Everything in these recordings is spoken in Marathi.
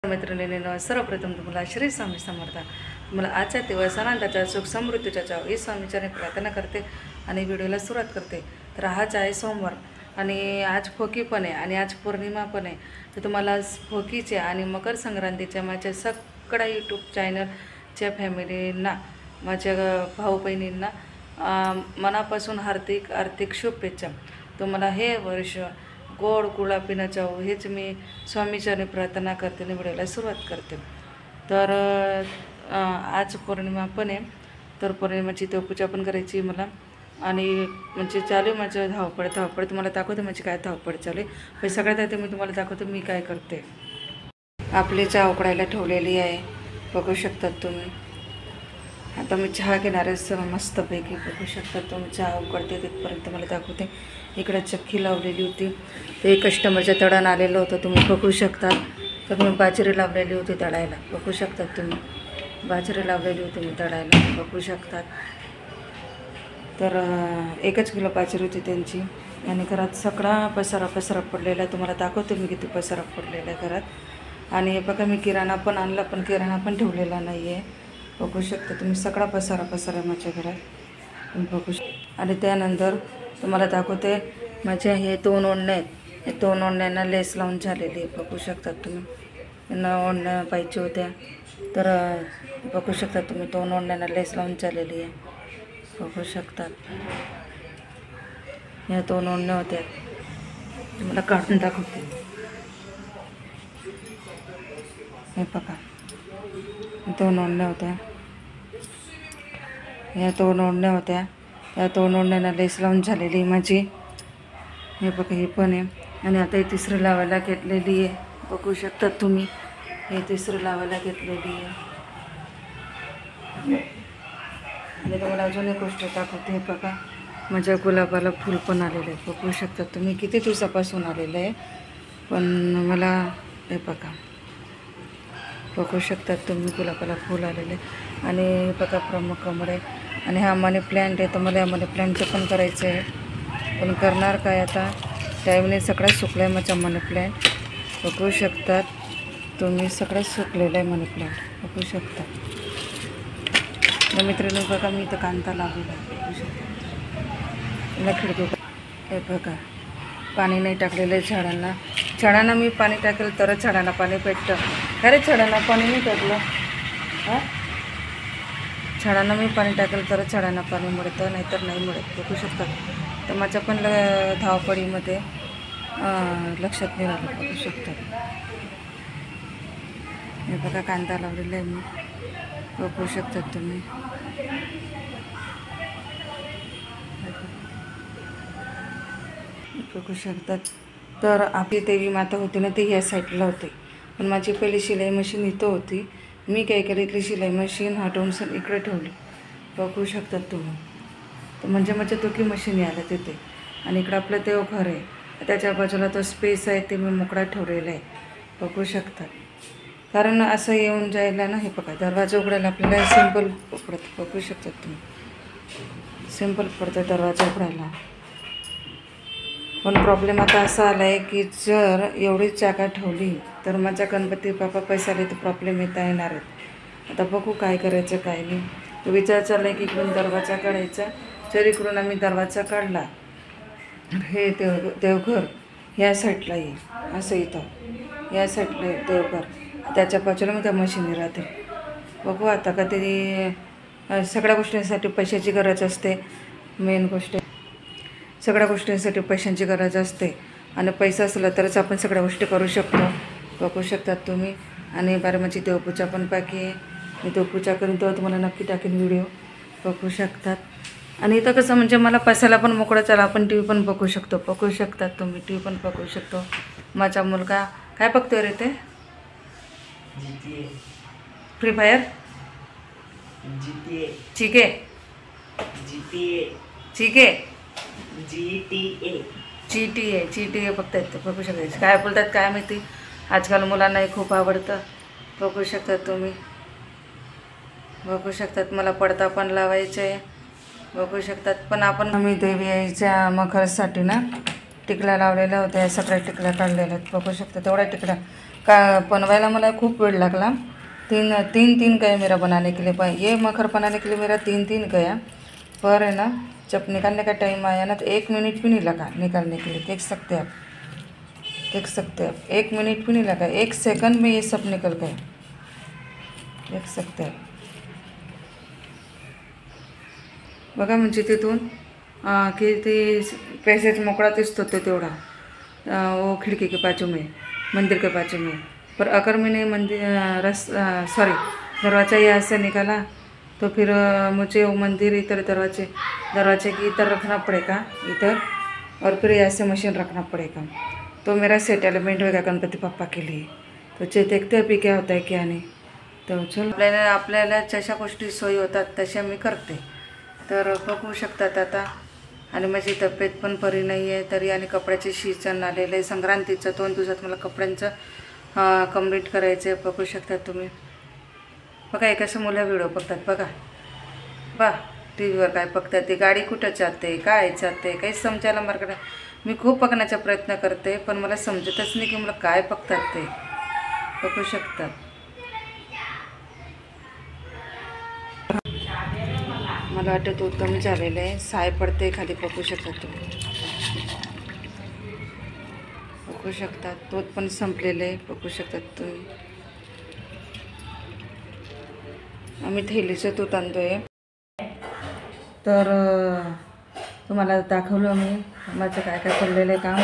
मैत्रिणींनो, सर्वप्रथम तुम्हाला श्री स्वामी समर्थ. तुम्हाला आजच्या दिवस आनंदाच्या सुख समृद्धीच्या जावो ही स्वामीचरणी प्रार्थना करते आणि व्हिडिओला सुरुवात करते. तर आज आहे सोमवार आणि आज फोकी पण आहे आणि आज पौर्णिमा पण आहे. तर तुम्हाला फोकीचे आणि मकर संक्रांतीच्या माझ्या सगळ्या यूट्यूब चॅनलच्या फॅमिलींना, माझ्या भाऊ बहिणींना मनापासून हार्दिक आर्थिक शुभेच्छा. तुम्हाला हे वर्ष गोड गुलाबीनं जाऊ हेच मी स्वामीचरणी प्रार्थना करते आणि व्हिडिओला सुरुवात करते. तर आज पौर्णिमा पण आहे, तर पौर्णिमाची देवपूजा पण करायची मला आणि म्हणजे चालू माझं धावपळ तुम्हाला दाखवते म्हणजे काय धावपळ चालू आहे. पण सगळ्यात आधी मी तुम्हाला दाखवते मी काय करते. आपली चहा उकडायला ठेवलेली आहे, बघू शकतात तुम्ही. आता मी चहा घेणार आहे सर्व मस्तपैकी, बघू शकता तुम्ही. चहा उकडते तिथपर्यंत मला दाखवते. इकडे चक्की लावलेली होती, ते कस्टमरच्या तडण आलेलं होतं तुम्ही बघू शकता. तर मी बाजरी लावलेली होती तळायला, बघू शकतात तुम्ही. बाजरी लावलेली होती मी तळायला, बघू शकतात. तर 1 किलो बाजरी होती त्यांची. आणि घरात सगळा पसारा पडलेला तुम्हाला दाखवते मी किती पसारा पडलेला आहे घरात. आणि हे बघा मी किराणा पण आणला, पण किराणा पण ठेवलेला नाही आहे, बघू शकता तुम्ही. सगळा पसारा माझ्या घरात तुम्ही बघू शकता. आणि त्यानंतर तुम्हाला दाखवते माझ्या हे 2 ओढण्या आहेत. हे 2 ओढण्यांना लेस लावून झालेली आहे, बघू शकतात तुम्ही. यांना ओढण्या पाहिजे होत्या तर बघू शकता तुम्ही. 2 ओढण्यांना लेस लावून झालेली आहे, बघू शकतात. या 2 ओढण्या होत्या, तुम्हाला काढून दाखवते. हे बघा 2 ओढण्या होत्या, या 2 ओढण्या होत्या. त्या 2 ओढण्यांना लेस लावून झालेली माझी. हे बघा हे पण आहे. आणि आता हे 3री लावायला घेतलेली आहे, बघू शकतात तुम्ही. हे 3री लावायला घेतलेली आहे. आणि तुम्हाला अजून एक गोष्ट दाखवते. हे बघा माझ्या गुलाबाला फूल पण आलेलं आहे, बघू शकतात तुम्ही. किती दिवसापासून आलेलं आहे पण मला हे बघा, बघू शकतात तुम्ही. गुलाबाला फूल आलेले आणि हे बघा प्रमुख कमळ आहे. आणि हा मनी प्लॅन्ट आहे, तर मला या मनी प्लॅन्टचं पण करायचं आहे, पण करणार काय आता. टाईमने सगळा सुकला आहे माझा मनी प्लॅन्ट, बघू शकतात तुम्ही. सगळं सुकलेलं आहे मनी प्लॅन्ट, बघू शकता. मित्रांनो बघा मी इथं कांदा लावलेला आहे, बघू शकता. याला खिडकी. हे बघा पाणी नाही झाडांना आहे झाडांना मी पाणी टाकेल तरच झाडांना पाणी भेटतं. अरे झाडांना पाणी नाही टाकलं, हां झाडांना मी पाणी टाकेल तरच झाडांना पाणी मिळतं, नाहीतर नाही मिळत, बघू शकतात. तर माझ्या पण धावपळीमध्ये लक्षात नाही राहिलं, बघू शकतात. हे बघा कांदा लावलेला आहे मी, बघू शकतात तुम्ही. बघू शकतात. तर आपली देवी माता होती ना ती ह्या साईडला होती, पण माझी पहिली शिलाई मशीन इथं होती. मी काय केलं, इथली शिलाई मशीन हटवून इकडे ठेवली, बघू शकतात तुम्ही. तर म्हणजे माझ्या दोघी मशीन आल्या तिथे. आणि इकडं आपलं देवघर आहे, त्याच्या बाजूला तो स्पेस आहे ते मी मोकळा ठेवलेला आहे, बघू शकतात. कारण असं येऊन जायला ना, हे बघा दरवाजा उघडायला आपल्याला सिंपल पडतं, बघू शकतात तुम्ही. सिंपल पडतं दरवाजा उघडायला. पण प्रॉब्लेम आता असा आला आहे की जर एवढीच जागा ठेवली तर माझ्या गणपती बाप्पा पैसा आले तर प्रॉब्लेम येणार आहेत. आता बघू काय करायचं काय नाही. तो विचार चालला आहे की इकडून दरवाजा काढायचा. जर इकडून आम्ही दरवाजा काढला, हे देवघर ह्या साईडला येईल, असं इथं या साईडला येईल देवघर, त्याच्या बाजूला मी त्या मशीनी राहते. बघू आता कधी. सगळ्या गोष्टींसाठी पैशाची गरज असते, मेन गोष्ट. सगळ्या गोष्टींसाठी पैशांची गरज असते आणि पैसा असला तरच आपण सगळ्या गोष्टी करू शकतो, बघू शकतात तुम्ही. आणि माझी देवपूजा पण बाकी आहे. मी देवपूजा करून तेव्हा तुम्हाला नक्की टाकेन व्हिडिओ, बघू शकतात. आणि इथं कसं म्हणजे मला पैशाला पण मोकळं चाला, आपण टी व्ही पण बघू शकतो, बघू शकतात तुम्ही. टी व्ही पण बघू शकतो. माझा मुलगा काय बघतोय रे ते, फ्री फायर, चिके GTA बघतायत, बघू शकतात. काय बोलतात काय माहिती, आजकाल मुलांनाही खूप आवडतं, बघू शकतात तुम्ही. बघू शकतात मला पडदा पण लावायचं आहे, बघू शकतात. पण आपण आम्ही देवी आईच्या मखरसाठी ना टिकल्या लावलेल्या होत्या, सगळ्या टिकल्या काढलेल्या आहेत, बघू शकता. तेवढ्या टिकल्या का बनवायला मला खूप वेळ लागला। तीन गए मेरा बनाने के लिए, पर ये मखर बनाने के लिए मेरा तीन गया। पर है ना जब निकालने का टाइम आया ना तो 1 मिनट भी नहीं लगा निकालने के लिए। देख सकते हैं आप 1 मिनट भी नहीं लगा, 1 सेकंड में ये सब निकल गए। देख सकते हैं बघा, म्हणजे तिथून किती पॅसेज मोकळा दिसतो तो तेवढा, वो खिड़की के बाजू में, मंदिर के बाजू में। पर अगर मैंने दरवाज़ा यहाँ से निकाला तो फिर मुझे वो मंदिर इधर दरवाजे की इधर रखना पड़ेगा इधर, और फिर यहाँ से मशीन रखना पड़ेगा। तो मेरा सेटलमेंट होगा गणपति पप्पा के लिए। तो देखते अभी क्या होता है क्या नाही। तो चल आपल्याला जशा गोष्टी सोयी होतात तशा मी करते। तर बघू शकतात आता। आणि माझी तब्येत पण बरी नाही आहे तरी, आणि कपड्याचे सीझन आलेलं आहे संक्रांतीचं। 2 दिवसात मला कपड्यांचं कंप्लीट करायचं आहे। बघू शकता तुम्ही, बघा एक असं मुलं व्हिडिओ बघतात बघा टीव्हीवर काय बघतात ते, गाडी कुठं जाते काय जाते काही समजायला मार्ग। मी खूप बघण्याचा प्रयत्न करते पण मला समजतच नाही की मला काय बघतात ते। बघू शकतात, मला वाटतं दूध कमी झालेलं आहे, साय पडते खाली। बघू शकता तुम्ही, बघू शकता दूध पण संपलेलं आहे। बघू शकतात तुम्ही, आम्ही थैलीचं दूध आणतोय। तर तुम्हाला दाखवलं मी माझं काय काय पडलेलं आहे काम।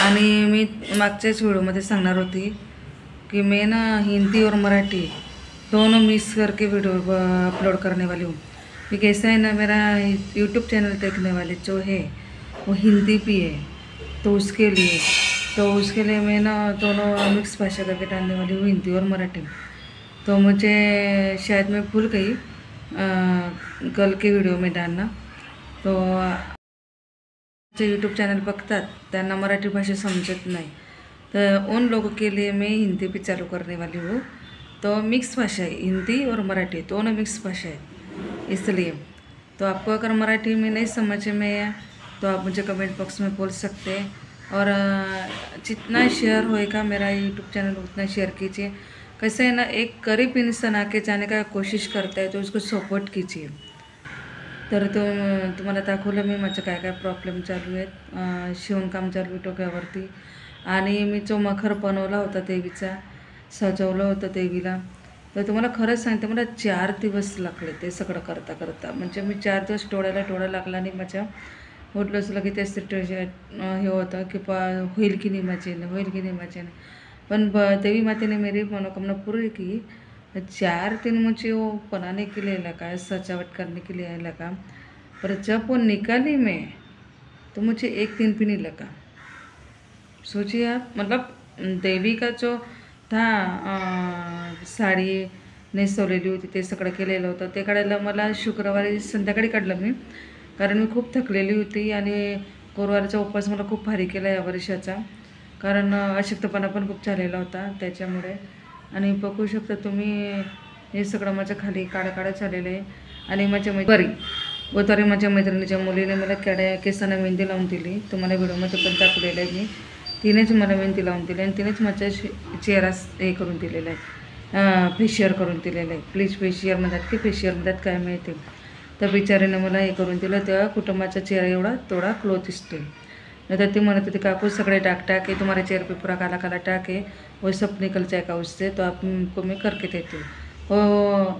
आणि मी मागच्याच व्हिडिओमध्ये सांगणार होती कि मैं ना हिंदी और मराठी दोनों मिक्स करके वीडियो अपलोड करने वाली हूँ। क्योंकि ऐसा है ना, मेरा यूट्यूब चैनल देखने वाले जो है वो हिंदी भी है, तो उसके लिए मैं ना दोनों मिक्स भाषा करके डालने वाली हूँ, हिंदी और मराठी। तो मुझे शायद मैं भूल गई कल के वीडियो में डालना। तो जो यूट्यूब चैनल बघतात त्यांना मराठी भाषा समझत नहीं, तो उन लोगों के लिए मैं हिंदी भी चालू करने वाली हूँ। तो मिक्स भाषा है, हिंदी और मराठी दोनों मिक्स भाषा है इसलिए। तो आपको अगर मराठी में नहीं समझ में आया तो आप मुझे कमेंट बॉक्स में बोल सकते हैं। और जितना शेयर होएगा मेरा यूट्यूब चैनल उतना शेयर कीजिए। कैसे है ना, एक गरीब इंसान आके जाने का कोशिश करता है तो उसको सपोर्ट कीजिए। तर तुम्हाला दाखवलं मी माझं काय काय प्रॉब्लेम चालू आहेत। शिवणकाम चालू आहे डोक्यावरती। आणि मी जो मखर बनवला होता देवीचा, सजवलं होतं देवीला, तर तुम्हाला खरंच सांगते मला 4 दिवस लागले ते सगळं करता। म्हणजे मी 4 दिवस डोळा लागला आणि माझ्या म्हटलं असलं की तेच हे होतं की होईल की नाही माझ्याने। पण देवी माते ने मेरी मनोकामना पूरी की। 4 दिन मुझे वो बनाने के लिए लगा, सजावट करने के लिए लगा, पर जब वो निकाली मैं तो मुझे 1 दिन भी नहीं लगा। सोचिए आप, मतलब देवी का जो था साडी नेसवलेली होती ते सगळं केलेलं होतं। ते काढायला मला शुक्रवारी संध्याकाळी काढलं मी, कारण मी खूप थकलेली होती आणि गुरुवारचा उपवास मला खूप भारी केला या वर्षाचा, कारण अशक्तपणा पण खूप झालेला होता त्याच्यामुळे। आणि बघू शकता तुम्ही हे सगळं माझ्या खाली काळं झालेलं आहे। आणि माझ्या बुधवारी माझ्या मैत्रिणीच्या मुलीने मला केसांना मेहंदी लावून दिली, तुम्हाला व्हिडिओमध्ये पण दाखवलेलं आहे मी। तिनेच मला मेहंदी लावून दिली आणि तिनेच माझ्या चेहरा हे करून दिलेला आहे, फेशियर करून दिलेलं आहे। प्लीज फेशियर म्हणतात की फेशियर म्हणतात काय माहिती। तर बिचारीने मला हे करून दिलं, तेव्हा कुटुंबाचा चेहरा एवढा थोड़ा क्लो दिसते। नहीं तो ती म्हणत होती काकू सगळे टाक के तुम्हारे चेहरे पे पूरा काला टाक है, वो सब निकल जाएगा उससे, तो आपको मैं करके देती हूँ।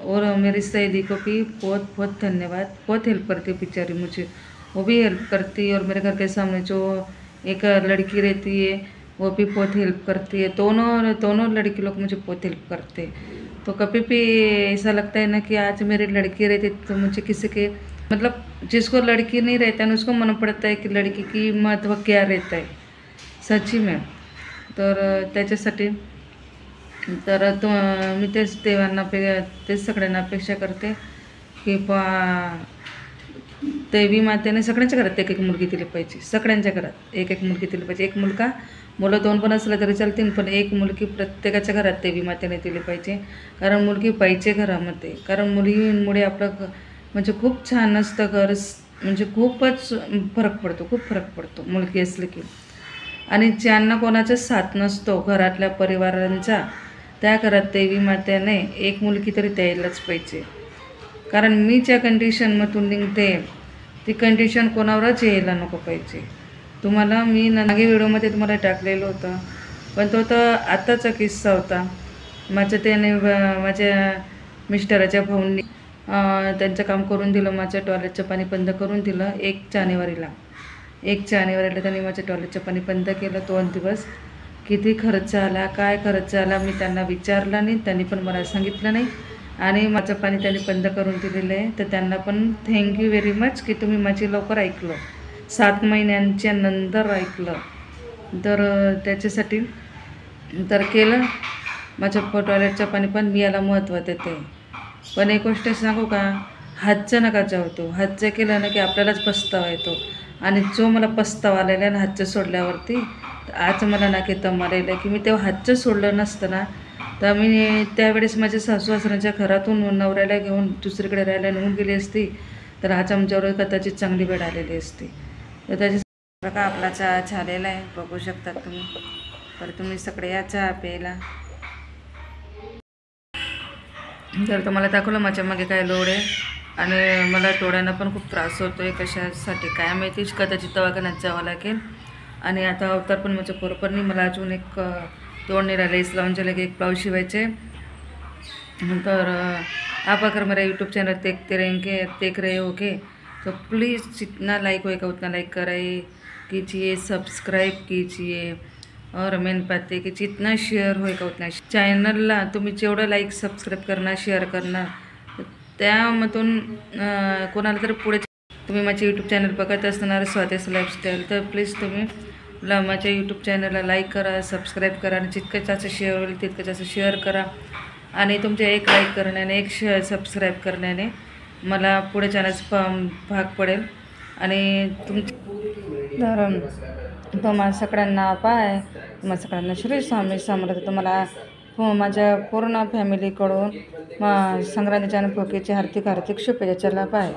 और मेरी सहेली को भी बहुत धन्यवाद, बहुत हेल्प करती है बेचारी मुझे, वो भी हेल्प करती है। और मेरे घर के सामने जो एक लड़की रहती है वो भी बहुत हेल्प करती है। दोनों लड़की लोग मुझे बहुत हेल्प करते हैं। तो कभी भी ऐसा लगता है ना कि आज मेरी लड़की रहती तो मुझे किसी के, मतलब जिसको लड़की नहीं रहता है ना उसको मन पड़ता है कि लड़की की महत्व क्या रहता है सच्ची में। तर त्याच्यासाठी तर मी तेच देवांना तेच सगळ्यांना अपेक्षा करते की देवी मातेने सगळ्यांच्या घरात एक मुलगी दिली पाहिजे, सगळ्यांच्या घरात एक मुलगी दिली पाहिजे। एक मुलगा, मुलं 2 पण असलं तरी चालतील, पण एक मुलगी प्रत्येकाच्या घरात देवी मातेने दिली पाहिजे। कारण मुलगी पाहिजे घरामध्ये, कारण मुलीमुळे आपलं म्हणजे खूप छान असतं घर, म्हणजे खूपच फरक पडतो मुलगी असली की। आणि ज्यांना कोणाचाच साथ नसतो घरातल्या परिवारांचा, त्या घरात देवी मातेने एक मुलगी तरी द्यायलाच पाहिजे. कारण मी ज्या कंडिशनमधून निघते ती कंडिशन कोणावरच यायला नको पाहिजे. तुम्हाला मी मागे व्हिडिओमध्ये तुम्हाला टाकलेलं होतं, पण तो तर आत्ताचा किस्सा होता. माझ्या मिस्टराच्या भाऊंनी त्यांचं काम करून दिलं. माझं टॉयलेटचं पाणी बंद करून दिलं 1 जानेवारीला त्यांनी माझं टॉयलेटचं पाणी बंद केलं. 2 दिवस किती खर्च आला, काय खर्च आला मी त्यांना विचारलं नाही, त्यांनी पण मला सांगितलं नाही. आणि माझं पाणी त्यांनी बंद करून दिलेलं आहे. तर त्यांना पण थँक्यू व्हेरी मच की तुम्ही माझी लवकर ऐकलं, 7 महिन्यांच्या नंतर ऐकलं. तर त्याच्यासाठी तर केलं. माझं टॉयलेटचं पाणी पण मी याला महत्त्व देते. पण एक गोष्ट सांगू का, हातचं नका जाऊ. तो हातचं केलं ना की आपल्यालाच पस्तावा येतो. आणि जो मला पस्तावा आलेला आहे ना हातचं सोडल्यावरती, आज मला ना की दम आलेलं आहे की मी तेव्हा हातचं सोडलं नसतं ना, तर मी त्यावेळेस माझ्या सासू सासऱ्यांच्या घरातून नवऱ्याला घेऊन दुसरीकडे राहायला निघून गेली असती, तर आज आमच्यावर कदाचित चांगली वेळ आलेली असती. तर त्याची बघा आपला चहा झालेला आहे, बघू शकता तुम्ही. तर तुम्ही सगळे या चहा प्यायला. तर तुम्हाला दाखवलं माझ्या मागे काय लोड आहे. आणि मला डोळ्यांना पण खूप त्रास होतो आहे. कशासाठी काय माहिती, कदाचित दवाखान्यात जावं लागेल. आणि आता अवतार पण माझ्या बरोबरनी मला अजून एक 2 लेस लावून झाले की 1 ब्लाउज शिवायचे. तर आप अगर मेरा यूट्यूब चैनल देख रहे हो के, तो प्लीज़ जितना लाइक होएगा उतना लाइक कीजिए, सब्सक्राइब कीजिए. और मेन बात है की जितना शेअर होएगा उतना चॅनलला तुम्ही जेवढं लाईक सबस्क्राईब करणार, शेअर करणार, त्यामधून कोणाला तरी पुढे. तुम्ही माझे यूट्यूब चॅनल बघत असणार स्वातीस लाईफस्टाईल, तर प्लीज तुम्ही माझ्या यूट्यूब चॅनलला लाईक करा, सबस्क्राईब करा. आणि जितकं जास्त शेअर होईल तितकं जास्त शेअर करा. आणि तुमच्या 1 लाईक करण्याने, 1 सबस्क्राईब करण्याने मला पुढे जाण्यास भाग पडेल. आणि तुम्हाला सगळ्यांना बाय, तुम्हाला सगळ्यांना श्री स्वामी समर्थ. तुम्हाला माझ्या पूर्ण फॅमिलीकडून संक्रांतीच्या आणि भोगीची हार्दिक शुभेच्छा. चला बाय.